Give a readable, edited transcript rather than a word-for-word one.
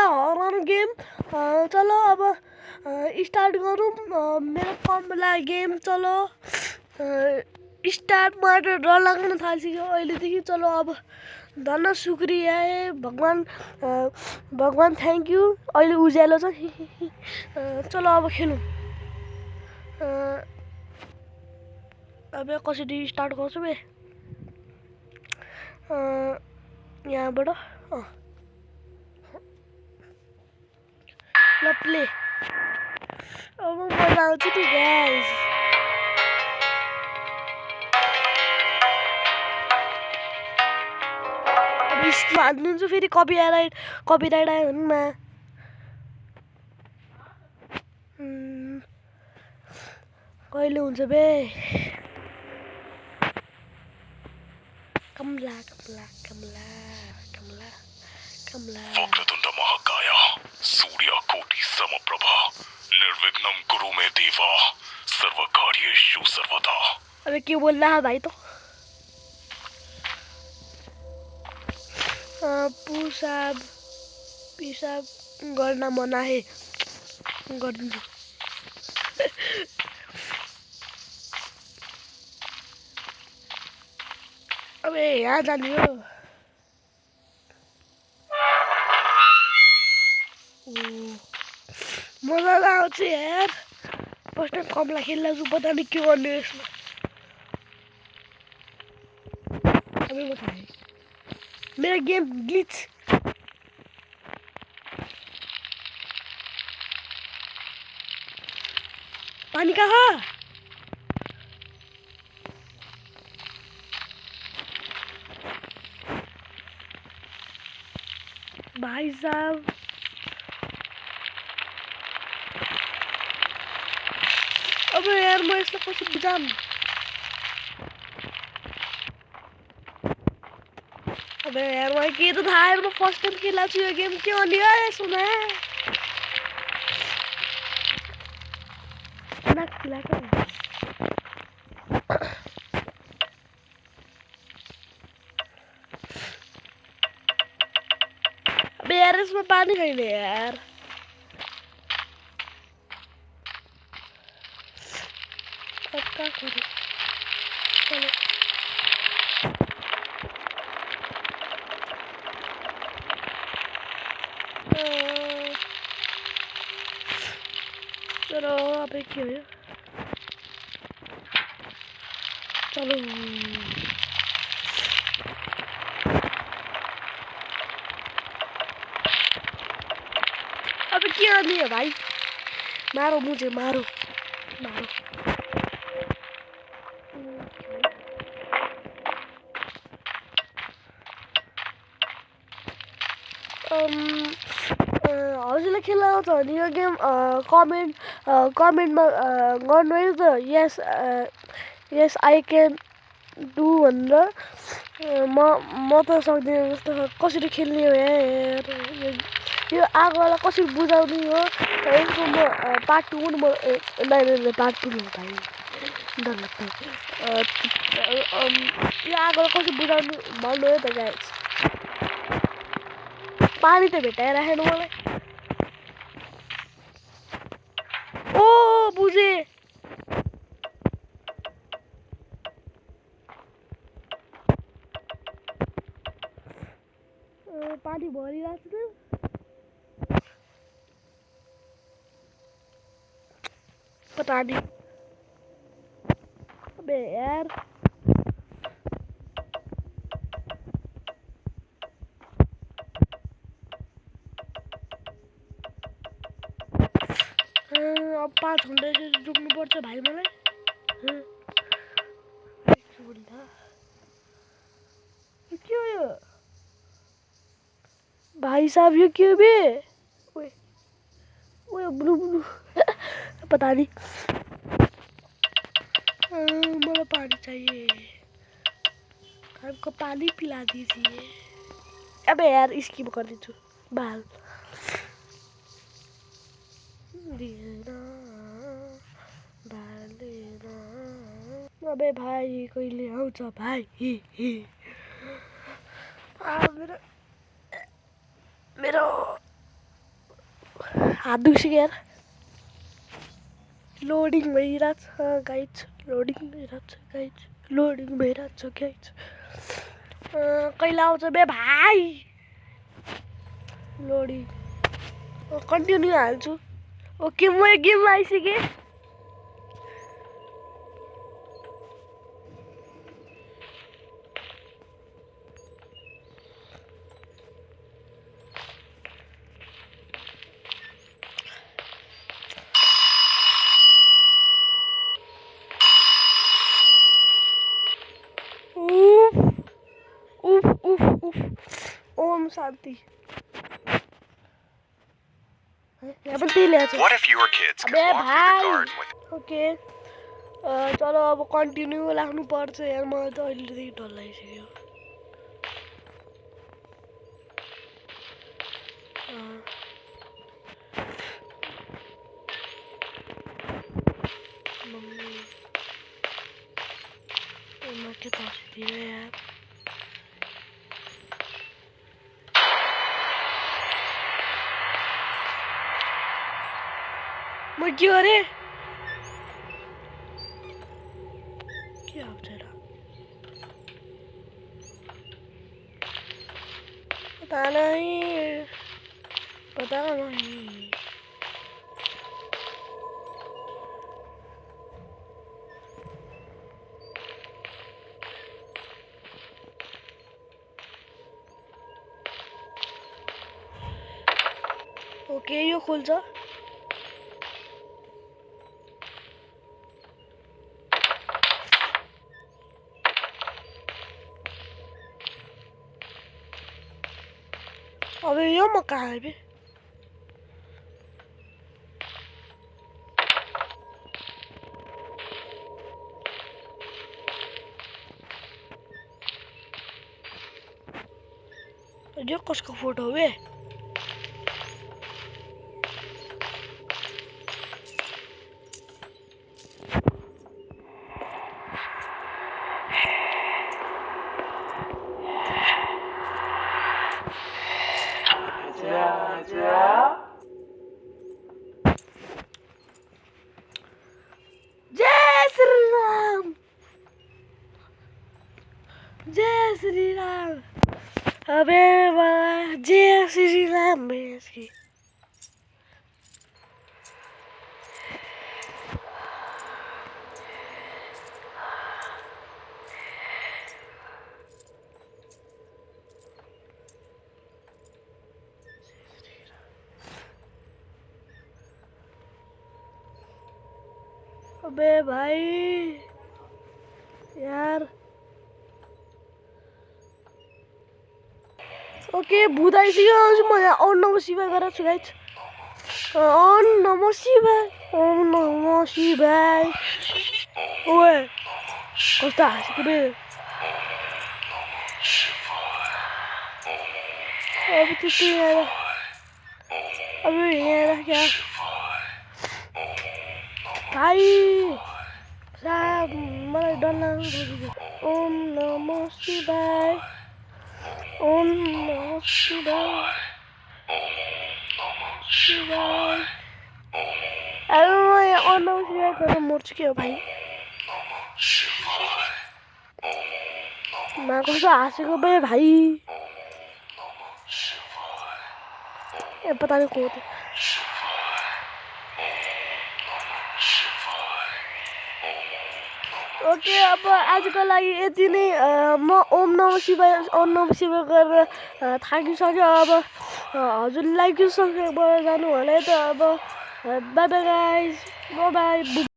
Horror game चलो अब start गरौँ मेरो कमला गेम चलो स्टार्ट मात्र डर लाग्न थालिसक्यो अहिलेदेखि चलो अब धन्न शुक्रिया भगवान थ्याङ्क यू अहिले उज्यालो छ चलो अब खेलौँ अब कसरी स्टार्ट गर्छु बे यहाँबाट ल प्ले अब मजा आउँछ नि गाइस अब स्किप हालिदिन्छु फेरि कपिराइट आयो भने मा कहिले हुन्छ बे कमला वक्रतुण्ड महाकाय सूर्यकोटि समप्रभ निर्विघ्नं कुरु मे देव सर्वकार्येषु सर्वदा। अबे के बोल रहा है भाई तो पिसाब गर्न मना है गरिदिन्छु अबे यहाँ जाने हो मजा आउँछ यार फर्स्ट टाइम कमला खेल्दा चाहिँ पता नहीं के गर्ने यसमा अबे म थाहा मेरा गेम ग्लिच पानी कहाँ भाई साहब अब यार मैं इसमें कुछ बुझाऊं अबे यार मैं के तो था यार मैं फर्स्ट टाइम खेला छु यो गेम क्यों लिया है सुना ना खिला के अबे यार इसमें पानी है नहीं यार क्या करूं चलो चलो अबे क्या है चलो अबे क्या नहीं है भाई मारो मुझे मारो हजुरले खेल्न आउँछ भने यो गेम कमेन्टमा गर्नु है त यस आई क्यान डु भनेर म त सक्दिनँ जस्तो कसरी खेल्ने हो यार यो आगोलाई कसरी बुझाउने हो यसको म पार्ट 2 पनि म पार्ट 2 हो भाइ डर लाग्छ यो आगोलाई कसरी बुझाउनु भन्नु हो त गाइस पानी त भेटाइराखेन मलाई ओ बुझे पानी भरिरहेको छ पता नहीं अबे यार अब 5 घन्टा रुक्नु पर्छ भाइ मलाई के हो यो भाई साहब यो के हो बे ओए ब्लू पता नहीं मलाई पानी चाहिए हमको पानी पिला दीजिए अबे यार स्किप कर दीजिए बाल अबे भाई कहिले आउँछ भाइ मेरो हात दुख्छ यार लोडिङ भइरहेछ गाइज लोडिङ भइरहेछ गाइज लोडिङ भइरहेछ गाइज कहिले आउँछ बे भाइ लोडिङ कन्टिन्यू हाल्छु ओके म यो गेममा आइसकेँ ओम शान्ति यहाँ पनि त्यही ल्याएको छ What if your kids could अबे walk through the भाइ garden with ओके चलो अब कन्टिन्यू राख्नु पर्छ यार मलाई त अहिलेदेखि डर लागिसक्यो मम्मी के तर्सिदिन यार म के गरेँ के आउँछ र पता नहीं ओके यो खोल्छ अब यो म कहाँ आएँ बे यो कसको फोटो हो बे जय श्री राम अबे वाह जय श्री राम इसकी अबे भाई यार ओके भूत आइसक्यो म यहाँ ओम नमः शिवाय गरेर छु गाइस ओम नमः शिवाय ओम नमः शिवाय ओए कस्तो हाँसेको बे अब त्यति यहाँ अब यहाँ क्या भाइ साहब मलाई डर लाग्यो ओम नमः शिवाय ओम नमः शिवाय शिवाय अब म यहाँ ओम नमः शिवाय गरेर मर्छु के हो भाइ मा कस्तो हाँसेको बे भाइ ए पता नहीं को हो ओके अब आजको लागि यति नै म ओम नमः शिवाय गरेर थाकिसक्यो अब हजुरलाई के सब्सक्राइब गरेर जानु होला है त अब by by guys by by